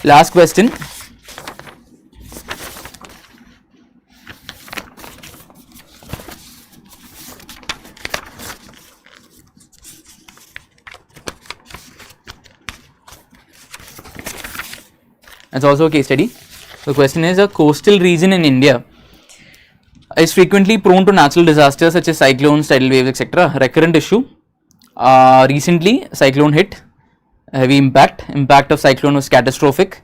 Last question. It's also a case study. The question is, a coastal region in India is frequently prone to natural disasters such as cyclones, tidal waves, etc. Recurrent issue. Recently, cyclone hit. Heavy impact of cyclone was catastrophic.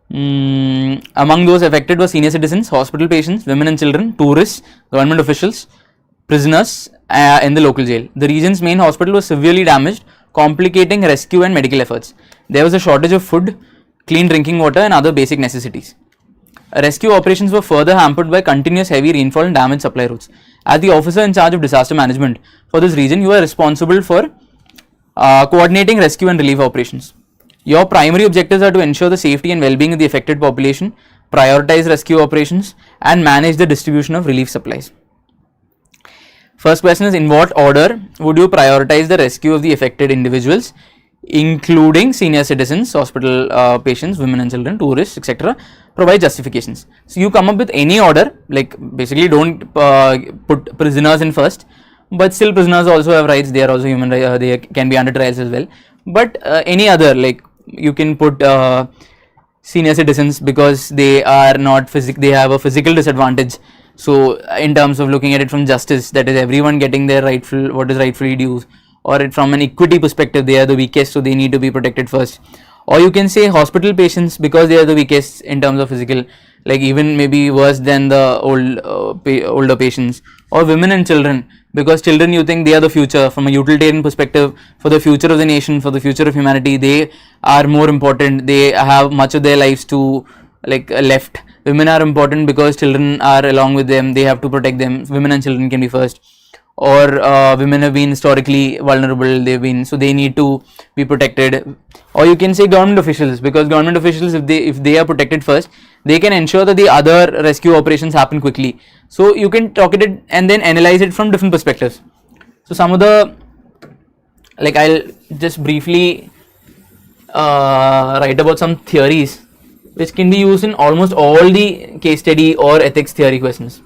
Among those affected were senior citizens, hospital patients, women and children, tourists, government officials, prisoners in the local jail. The region's main hospital was severely damaged, complicating rescue and medical efforts. There was a shortage of food, clean drinking water and other basic necessities. Rescue operations were further hampered by continuous heavy rainfall and damaged supply routes. As the officer in charge of disaster management for this region, you are responsible for coordinating rescue and relief operations. Your primary objectives are to ensure the safety and well-being of the affected population, prioritize rescue operations, and manage the distribution of relief supplies. First question is, in what order would you prioritize the rescue of the affected individuals, including senior citizens, hospital patients, women and children, tourists, etc. Provide justifications. So you come up with any order, like basically don't put prisoners in first, but still prisoners also have rights, they are also human, they can be under trials as well. But any other, like you can put senior citizens because they are not they have a physical disadvantage. So in terms of looking at it from justice, that is everyone getting their rightful, what is rightfully due, or from an equity perspective, they are the weakest, so they need to be protected first. Or you can say hospital patients because they are the weakest in terms of physical, like even maybe worse than the older patients. Or women and children, because children, you think they are the future. From a utilitarian perspective, for the future of the nation, for the future of humanity, they are more important. They have much of their lives to left. Women are important because children are along with them, they have to protect them. Women and children can be first. Or women have been historically vulnerable, so they need to be protected. Or you can say government officials, because government officials, if they are protected first, they can ensure that the other rescue operations happen quickly. So you can talk it and then analyze it from different perspectives. So some of the, I'll just briefly write about some theories which can be used in almost all the case study or ethics theory questions.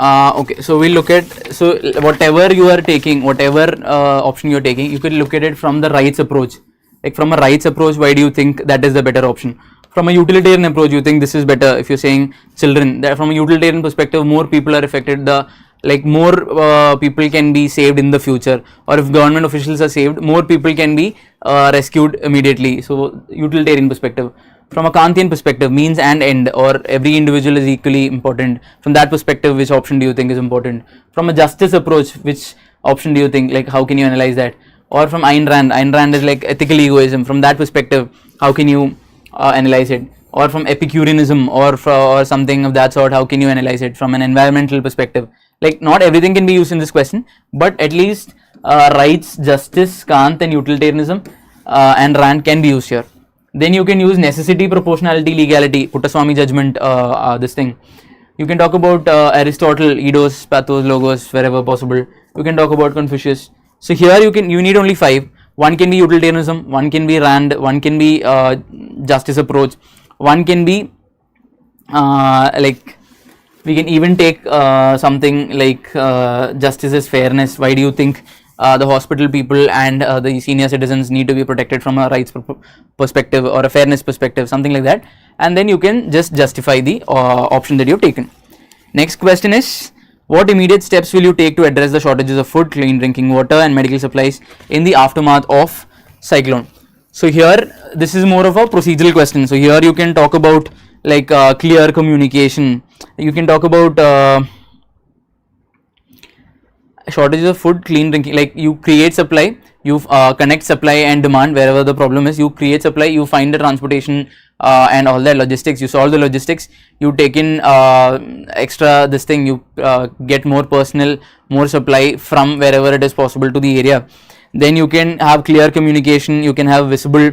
Okay, so we'll look at, so whatever you are taking, whatever option you're taking, you can look at it from the rights approach. Like from a rights approach, why do you think that is the better option? From a utilitarian approach, you think this is better. If you're saying children, that from a utilitarian perspective, more people are affected, more people can be saved in the future, or if government officials are saved, more people can be rescued immediately. So utilitarian perspective. From a Kantian perspective, means and end, or every individual is equally important. From that perspective, which option do you think is important? From a justice approach, which option do you think, how can you analyze that? Or from Ayn Rand is ethical egoism. From that perspective, how can you analyze it? Or from Epicureanism or something of that sort, how can you analyze it? From an environmental perspective, Like not everything can be used in this question, but at least rights, justice, Kant and utilitarianism and Rand can be used here. Then you can use necessity, proportionality, legality, Puttaswamy judgment, this thing. You can talk about Aristotle, eidos, pathos, logos, wherever possible. You can talk about Confucius. So here you need only 5. One can be utilitarianism, one can be Rand, one can be justice approach, one can be like we can even take something like justice is fairness. Why do you think the hospital people and the senior citizens need to be protected from a rights perspective or a fairness perspective, something like that, and then you can just justify the option that you've taken. Next question is, what immediate steps will you take to address the shortages of food, clean drinking water and medical supplies in the aftermath of cyclone? So here this is more of a procedural question. So here you can talk about like clear communication, you can talk about shortages of food, clean drinking, like you create supply, you connect supply and demand wherever the problem is, you create supply, you find the transportation and all that logistics, you solve the logistics, you take in extra this thing, you get more personnel, more supply from wherever it is possible to the area. Then you can have clear communication, you can have visible,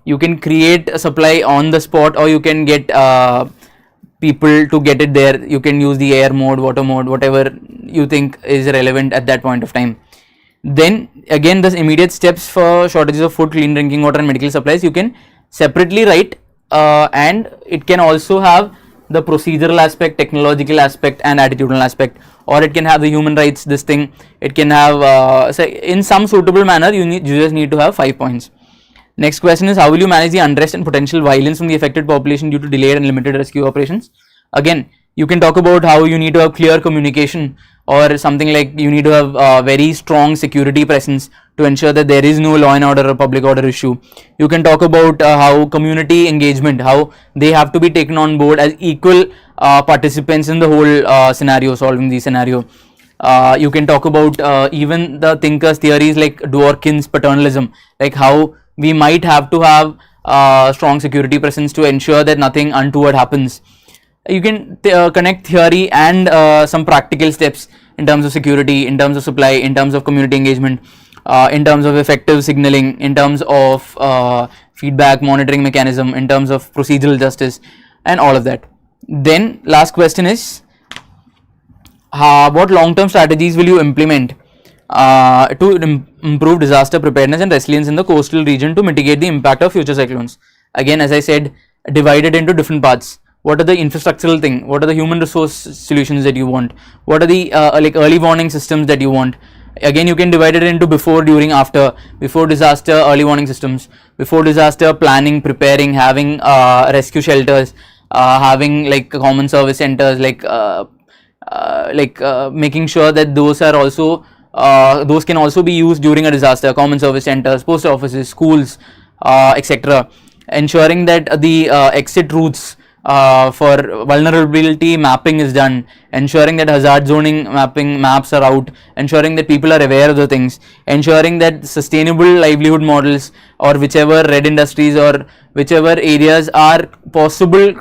you can create a supply on the spot, or you can get people to get it there. You can use the air mode, water mode, whatever you think is relevant at that point of time. Then again, the immediate steps for shortages of food, clean drinking water and medical supplies you can separately write, and it can also have the procedural aspect, technological aspect and attitudinal aspect, or it can have the human rights this thing, it can have so in some suitable manner you just need to have 5 points. Next question is, how will you manage the unrest and potential violence from the affected population due to delayed and limited rescue operations? Again, you can talk about how you need to have clear communication, or something like you need to have very strong security presence to ensure that there is no law and order or public order issue. You can talk about how community engagement, how they have to be taken on board as equal participants in the whole scenario, solving the scenario. You can talk about even the thinkers' theories like Dworkin's paternalism, like how we might have to have strong security presence to ensure that nothing untoward happens. You can connect theory and some practical steps in terms of security, in terms of supply, in terms of community engagement, in terms of effective signaling, in terms of feedback monitoring mechanism, in terms of procedural justice and all of that. Then last question is, what long-term strategies will you implement to improve disaster preparedness and resilience in the coastal region to mitigate the impact of future cyclones? Again, as I said, divided into different parts. What are the infrastructural thing? What are the human resource solutions that you want? What are the like early warning systems that you want? Again, you can divide it into before, during, after. Before disaster, early warning systems. Before disaster, planning, preparing, having rescue shelters, having like common service centers, like making sure that those are also those can also be used during a disaster. Common service centers, post offices, schools, etc. Ensuring that the exit routes for vulnerability mapping is done, ensuring that hazard zoning maps are out, ensuring that people are aware of the things, ensuring that sustainable livelihood models or whichever red industries or whichever areas are possible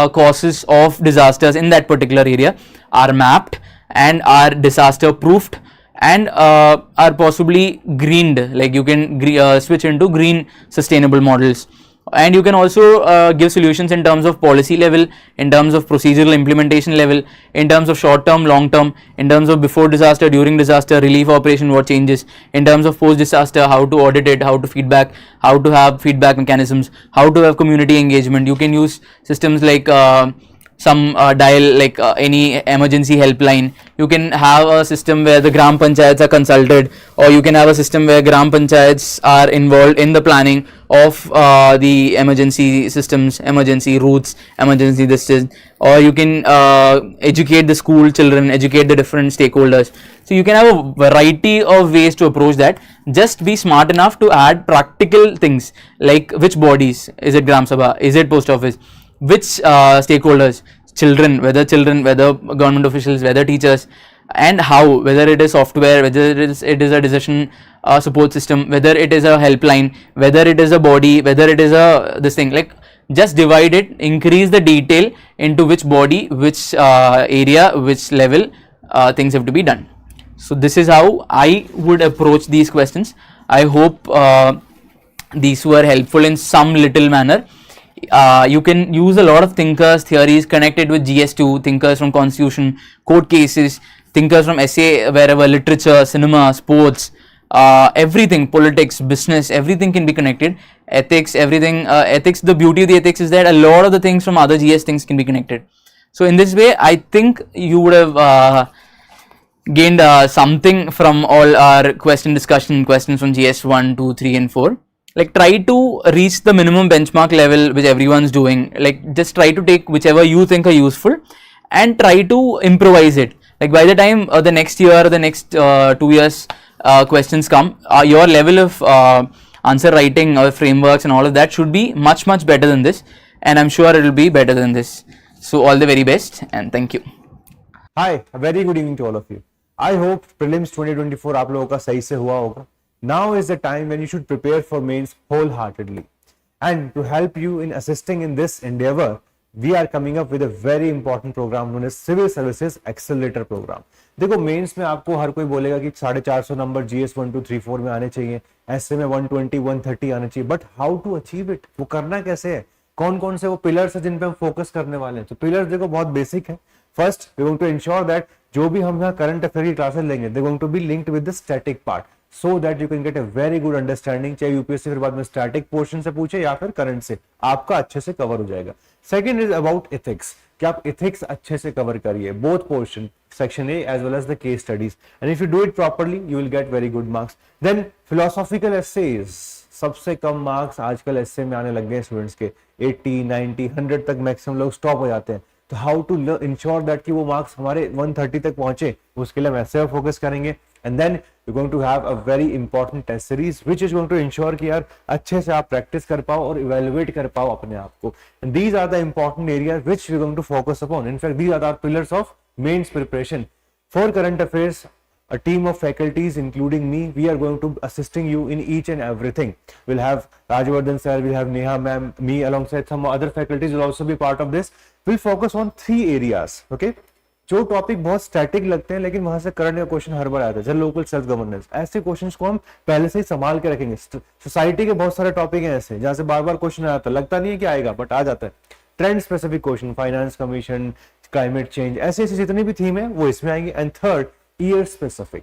causes of disasters in that particular area are mapped and are disaster proofed and are possibly greened, like you can switch into green sustainable models. And you can also give solutions in terms of policy level, in terms of procedural implementation level, in terms of short term, long term, in terms of before disaster, during disaster, relief operation, what changes, in terms of post disaster, how to audit it, how to feedback, how to have feedback mechanisms, how to have community engagement. You can use systems like some dial, like any emergency helpline. You can have a system where the gram panchayats are consulted, or you can have a system where gram panchayats are involved in the planning of the emergency systems, emergency routes, emergency distance, or you can educate the school children, educate the different stakeholders. So you can have a variety of ways to approach that. Just be smart enough to add practical things like which bodies, is it Gram Sabha, is it post office, which stakeholders, children, whether government officials, whether teachers, and how, whether it is software, whether it is a decision support system, whether it is a helpline, whether it is a body, whether it is a this thing. Like just divide it, increase the detail into which body, which area, which level things have to be done. So this is how I would approach these questions. I hope these were helpful in some little manner. You can use a lot of thinkers, theories connected with GS2, thinkers from constitution, court cases, thinkers from essay, wherever, literature, cinema, sports, everything, politics, business, everything can be connected. Ethics, everything, ethics, the beauty of the ethics is that a lot of the things from other GS things can be connected. So in this way, I think you would have gained something from all our question discussion, questions from GS 1, 2, 3 and 4. Like, try to reach the minimum benchmark level which everyone's doing. Like, just try to take whichever you think are useful and try to improvise it. Like, by the time the next year or the next 2 years questions come, your level of answer writing or frameworks and all of that should be much better than this, and I'm sure it will be better than this. So all the very best and thank you. Hi, a very good evening to all of you. I hope prelims 2024 आप लोगों का सही से हुआ होगा. Now is the time when you should prepare for mains wholeheartedly. And to help you in assisting in this endeavor, we are coming up with a very important program known as Civil Services Accelerator Program. देखो mains में आपको हर कोई बोलेगा कि 450 number GS 1 2 3 4 में आने चाहिए, ऐसे में 120 130 आने चाहिए, but how to achieve it, वो करना कैसे है, कौन कौन से वो पिलर्स है जिन पे हम फोकस करने वाले हैं. तो पिलर्स देखो बहुत बेसिक है. First we going to ensure that जो भी हम यहाँ करंट अफेयर की क्लासेस लेंगे they going to be linked with the static part, so that you can get a very good understanding. चाहे यूपीएससी फिर बाद में स्टैटिक पोर्शन से पूछे या फिर करंट से, आपका अच्छे से कवर हो जाएगा. सेकंड इज अबाउट एथिक्स, कि आप एथिक्स अच्छे से कवर करिए, both portion, section A as well as the case studies, and if you do it properly you will get very good marks. Then philosophical essays, सबसे कम marks आजकल एसे में आने लग गए स्टूडेंट्स के, 80 90 100 तक मैक्सिमम लोग स्टॉप हो जाते हैं. तो हाउ टू इंश्योर दैट कि वो मार्क्स हमारे 130 तक पहुंचे, उसके लिए हम ऐसे फोकस करेंगे. And then you going to have a very important test series which is going to ensure कि यार अच्छे से आप प्रैक्टिस कर पाओ और इवेलुएट कर पाओ अपने आप को. And these are the important areas which we going to focus upon. In fact these are the pillars of mains preparation for current affairs. A team of faculties including me, we are going to assisting you in each and everything. We'll have Rajvardhan sir, we'll have Neha ma'am, me alongside some other faculties will also be part of this. We'll focus on 3 areas. Okay, जो topic बहुत static लगते हैं लेकिन वहां से current का question हर बार आता है, जैसे लोकल सेल्फ गवर्नेंस, ऐसे क्वेश्चंस को हम पहले से ही संभाल के रखेंगे. सोसाइटी के बहुत सारे टॉपिक हैं ऐसे जहां से बार बार क्वेश्चन आता है, लगता नहीं है कि आएगा बट आ जाता है. Trend specific question, finance commission, climate change, ऐसे ऐसे जितनी भी थीम है वो इसमें आएंगे. And third, year specific.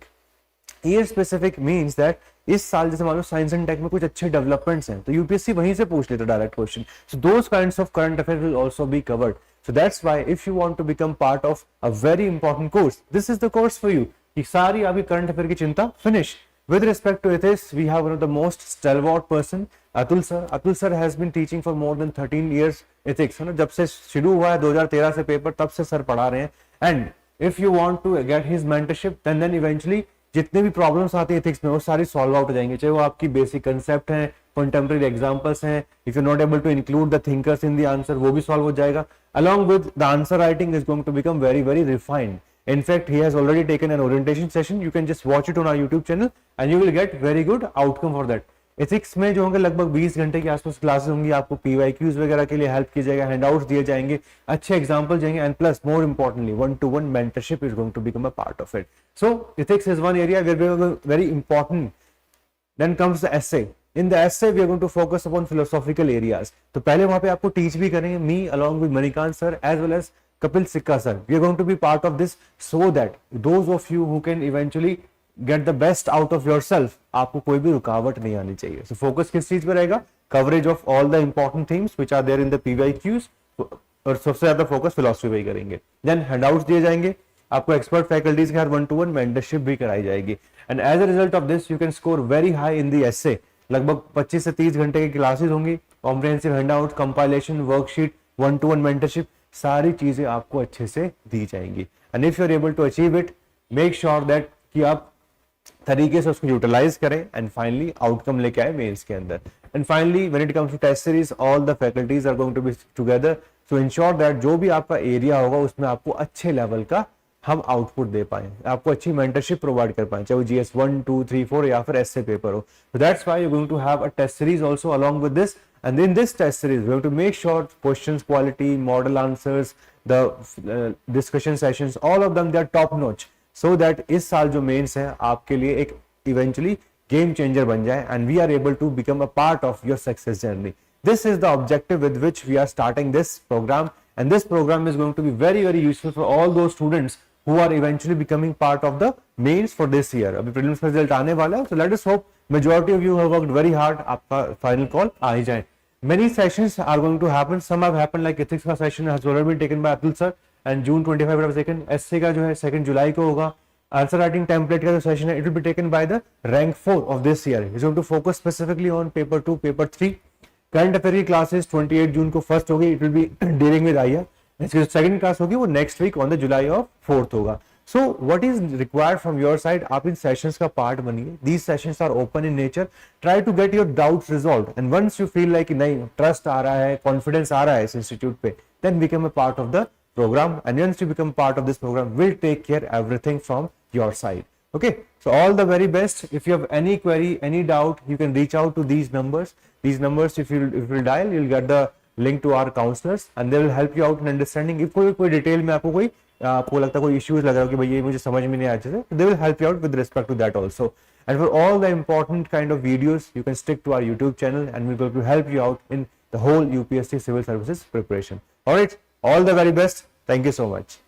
Year specific means that इस साल जैसे मान लो साइंस एंड टेक में कुछ अच्छे डेवलपमेंट्स हैं तो यूपीएससी वहीं से पूछ लेता direct question. So those kinds of current affair will also be covered. So that's why if you want to become part of a very important course, this is the course for you. कि सारी आपकी current affair की चिंता finish. With respect to ethics, we have one of the most stalwart person, Atul sir. Atul sir has been teaching for more than 13 years ethics. है ना, जब से शुरू हुआ है 2013 से पेपर, तब से सर पढ़ा रहे हैं. And if you want to get his mentorship, then eventually जितने भी प्रॉब्लम्स आती है एथिक्स में वो सारी सॉल्व आउट हो जाएंगे, चाहे वो आपकी बेसिक कंसेप्ट हैं, कंटेम्प्रेरी एग्जांपल्स हैं. If you not able to include the thinkers in the answer, वो भी सॉल्व हो जाएगा. along with the answer writing is going to become very refined. In fact, he has already taken an orientation session. You can just watch it on our YouTube channel and you will get very good outcome for that. Ethics में जो होंगे लगभग 20 घंटे के आसपास classes होंगी, आपको PYQs वगैरह के लिए हेल्प की जाएगा, हैंडआउट्स दिए जाएंगे, अच्छे एग्जांपल जाएंगे, and plus more importantly 1-to-1 mentorship is going to become a part of it. So ethics is one area very important. Then comes the essay. In the essay, we are going to focus upon philosophical areas. तो पहले वहां पे आपको teach भी करेंगे, me along with Manikant sir as well as Kapil Sikka sir. We are going to be part of this so that those of you who can eventually get the best out of yourself, आपको कोई भी रुकावट नहीं आनी चाहिए. So focus किस चीज पे रहेगा? Coverage of all the important themes which are there in the PYQs. और सबसे ज्यादा फोकस फिलोसफी पे ही करेंगे. Then handouts दिए जाएंगे, आपको एक्सपर्ट फैकल्टीज के साथ 1-to-1 मेंटरशिप भी कराई जाएगी. And as a result of this, you can score very high in the essay. लगभग 25 से 30 घंटे की क्लासेस होंगी, comprehensive handout, compilation, worksheet, 1-to-1 mentorship, सारी चीजें आपको अच्छे से दी जाएंगी. And if you are able to achieve it, make sure that कि आप तरीके से उसको यूटिलाइज करें एंड फाइनली आउटकम लेके आए मेंस के अंदर. And finally when it comes to test series, all the faculties are going to be together to ensure that जो भी आपका एरिया होगा उसमें आपको अच्छे लेवल का हम आउटपुट दे पाए, आपको अच्छी मेंटरशिप प्रोवाइड कर पाए, चाहे वो GS 1, 2, 3, 4 या फिर एसए पेपर हो. So that's why you're going to have a test series also along with this. And in this test series, we have to make sure questions quality, model answers, the discussion sessions, all of them they are top notch, so that इस साल जो mains है आपके लिए एक eventually game changer बन जाए, and we are able to become a part of your success journey. This is the objective with which we are starting this program, and this program is going to be very very useful for all those students who are eventually becoming part of the mains for this year. अभी prelims का result आने वाला है, so let us hope majority of you have worked very hard, आपका final call आ ही जाए. Many sessions are going to happen. Some have happened, like ethics का session has already been taken by Atul sir, and June 25 was taken. essay का जो है 2 जुलाई को होगा. Answer writing template का जो session है, it will be taken by the rank 4 of this year. It's going to focus specifically on paper 2, paper 3. Current affair की classes 28 जून को फर्स्ट होगी, it will be dealing with IR. इसकी जो second class होगी वो next week on the July of 4th होगा. So what is required from your side, आप इन सेशंस का पार्ट बनिए. These sessions are open in nature. Try to get your doubts resolve, and once you feel like नहीं trust आ रहा है, confidence आ रहा है इस इंस्टीट्यूट पे, then become a part of the program, and once you become part of this program, we'll take care everything from your side. Okay, so all the very best. If you have any query, any doubt, you can reach out to these numbers. These numbers, if you dial, you'll get the link to our counselors, and they will help you out in understanding. If कोई detail में आपको लगता है कोई issues लग रहा हो कि भाई ये मुझे समझ में नहीं आया अच्छे से, they will help you out with respect to that also. And for all the important kind of videos, you can stick to our YouTube channel, and we're going to help you out in the whole UPSC civil services preparation. All right, all the very best. Thank you so much.